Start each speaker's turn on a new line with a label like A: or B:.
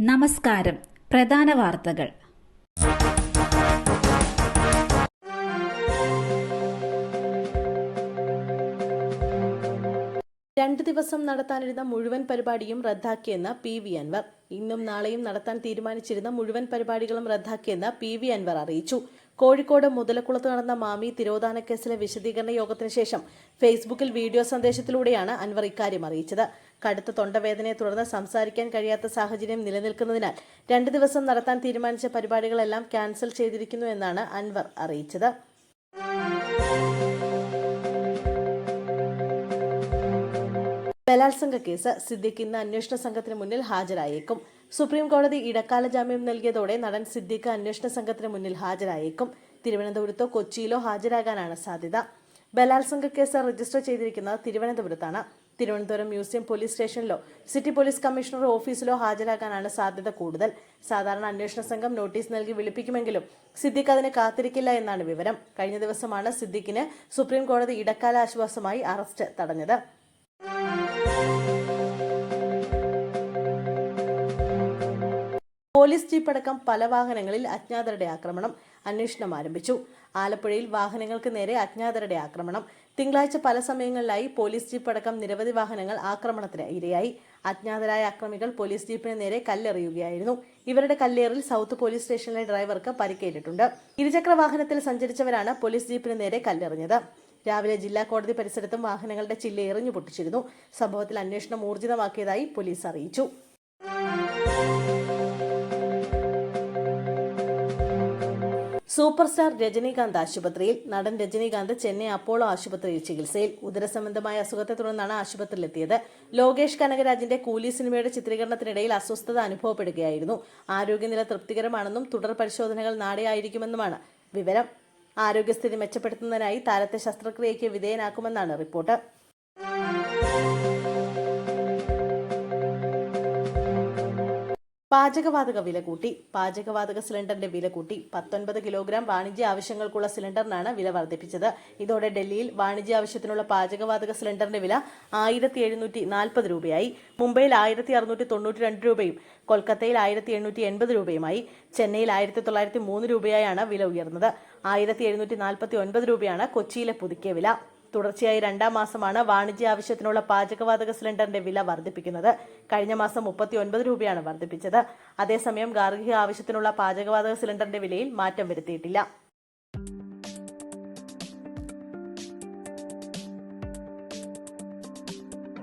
A: നമസ്കാരം. പ്രധാന വാർത്തകൾ.
B: രണ്ട് ദിവസം നടത്താനിരുന്ന മുഴുവൻ പരിപാടിയും റദ്ദാക്കിയെന്ന് പി.വി. അൻവർ. ഇന്നും നാളെയും നടത്താൻ തീരുമാനിച്ചിരുന്ന മുഴുവൻ പരിപാടികളും റദ്ദാക്കിയെന്ന് പി.വി. അൻവർ അറിയിച്ചു. കോഴിക്കോട് മുതലക്കുളത്ത് നടന്ന മാമി തിരോധാന കേസിലെ വിശദീകരണ യോഗത്തിന് ശേഷം ഫേസ്ബുക്കിൽ വീഡിയോ സന്ദേശത്തിലൂടെയാണ് അൻവർ ഇക്കാര്യം അറിയിച്ചത്. കടുത്ത തൊണ്ടവേദനയെ തുടർന്ന് സംസാരിക്കാൻ കഴിയാത്ത സാഹചര്യം നിലനിൽക്കുന്നതിനാൽ 2 ദിവസം നടത്താൻ തീരുമാനിച്ച പരിപാടികളെല്ലാം ക്യാൻസൽ ചെയ്തിരിക്കുന്നു എന്നാണ് അൻവർ അറിയിച്ചത്. ബലാത്സംഗ കേസ് സിദ്ദിഖ് ഇന്ന് അന്വേഷണ സംഘത്തിന് മുന്നിൽ ഹാജരായേക്കും. സുപ്രീം കോടതി ഇടക്കാല ജാമ്യം നൽകിയതോടെ നടൻ സിദ്ദിഖ് അന്വേഷണ സംഘത്തിന് മുന്നിൽ ഹാജരായേക്കും. തിരുവനന്തപുരത്തോ കൊച്ചിയിലോ ഹാജരാകാനാണ് സാധ്യത. ബലാത്സംഗ കേസ് രജിസ്റ്റർ ചെയ്തിരിക്കുന്നത് തിരുവനന്തപുരത്താണ്. തിരുവനന്തപുരം മ്യൂസിയം പോലീസ് സ്റ്റേഷനിലോ സിറ്റി പോലീസ് കമ്മീഷണർ ഓഫീസിലോ ഹാജരാകാനാണ് സാധ്യത കൂടുതൽ. സാധാരണ അന്വേഷണ സംഘം നോട്ടീസ് നൽകി വിളിപ്പിക്കുമെങ്കിലും സിദ്ദിഖ് അതിന് കാത്തിരിക്കില്ല എന്നാണ് വിവരം. കഴിഞ്ഞ ദിവസമാണ് സിദ്ദിഖിന് സുപ്രീം കോടതി ഇടക്കാല ആശ്വാസമായി അറസ്റ്റ് തടഞ്ഞത്. പോലീസ് ജീപ്പടക്കം പല വാഹനങ്ങളിൽ അജ്ഞാതരുടെ ആക്രമണം. അന്വേഷണം ആരംഭിച്ചു. ആലപ്പുഴയിൽ വാഹനങ്ങൾക്ക് നേരെ അജ്ഞാതരുടെ ആക്രമണം. തിങ്കളാഴ്ച പല സമയങ്ങളിലായി പോലീസ് ജീപ്പടക്കം നിരവധി വാഹനങ്ങൾ ആക്രമണത്തിന് ഇരയായി. അജ്ഞാതരായ അക്രമികൾ പോലീസ് ജീപ്പിന് നേരെ കല്ലെറിയുകയായിരുന്നു. ഇവരുടെ കല്ലേറിൽ സൗത്ത് പോലീസ് സ്റ്റേഷനിലെ ഡ്രൈവർക്ക് പരിക്കേറ്റിട്ടുണ്ട്. ഇരുചക്ര വാഹനത്തിൽ സഞ്ചരിച്ചവരാണ് പോലീസ് ജീപ്പിന് നേരെ കല്ലെറിഞ്ഞത്. രാവിലെ ജില്ലാ കോടതി പരിസരത്തും വാഹനങ്ങളുടെ ചില്ല എറിഞ്ഞു പൊട്ടിച്ചിരുന്നു. സംഭവത്തിൽ അന്വേഷണം ഊർജിതമാക്കിയതായി പോലീസ് അറിയിച്ചു. സൂപ്പർ സ്റ്റാർ രജനീകാന്ത് ആശുപത്രിയിൽ. നടൻ രജനീകാന്ത് ചെന്നൈ അപ്പോളോ ആശുപത്രിയിൽ ചികിത്സയിൽ. ഉദരസംബന്ധമായ അസുഖത്തെ തുടർന്നാണ് ആശുപത്രിയിലെത്തിയത്. ലോകേഷ് കനകരാജിന്റെ കൂലി സിനിമയുടെ ചിത്രീകരണത്തിനിടയിൽ അസ്വസ്ഥത അനുഭവപ്പെടുകയായിരുന്നു. ആരോഗ്യനില തൃപ്തികരമാണെന്നും തുടർ പരിശോധനകൾ നാളെയായിരിക്കുമെന്നുമാണ് വിവരം. ആരോഗ്യസ്ഥിതി മെച്ചപ്പെടുത്തുന്നതിനായി താരത്തെ ശസ്ത്രക്രിയയ്ക്ക് വിധേയനാക്കുമെന്നാണ് റിപ്പോർട്ട്. പാചകവാതക വില കൂട്ടി. പാചകവാതക സിലിണ്ടറിന്റെ വില കൂട്ടി. 19 കിലോഗ്രാം വാണിജ്യ ആവശ്യങ്ങൾക്കുള്ള സിലിണ്ടറിനാണ് വില വർദ്ധിപ്പിച്ചത്. ഇതോടെ ഡൽഹിയിൽ വാണിജ്യ ആവശ്യത്തിനുള്ള പാചകവാതക സിലിണ്ടറിന്റെ വില 1740 രൂപയായി. മുംബൈയിൽ 1692 രൂപയും കൊൽക്കത്തയിൽ 1880 രൂപയുമായി. ചെന്നൈയിൽ 1903 രൂപയായാണ് വില ഉയർന്നത്. 1749 രൂപയാണ് കൊച്ചിയിലെ പുതുക്കിയ വില. തുടർച്ചയായി 2ാം മാസമാണ് വാണിജ്യ ആവശ്യത്തിനുള്ള പാചകവാതക സിലിണ്ടറിന്റെ വില വർദ്ധിപ്പിക്കുന്നത്. കഴിഞ്ഞ മാസം 39 രൂപയാണ് വർദ്ധിപ്പിച്ചത്. അതേസമയം ഗാർഹിക ആവശ്യത്തിനുള്ള പാചകവാതക സിലിണ്ടറിന്റെ വിലയിൽ മാറ്റം വരുത്തിയിട്ടില്ല.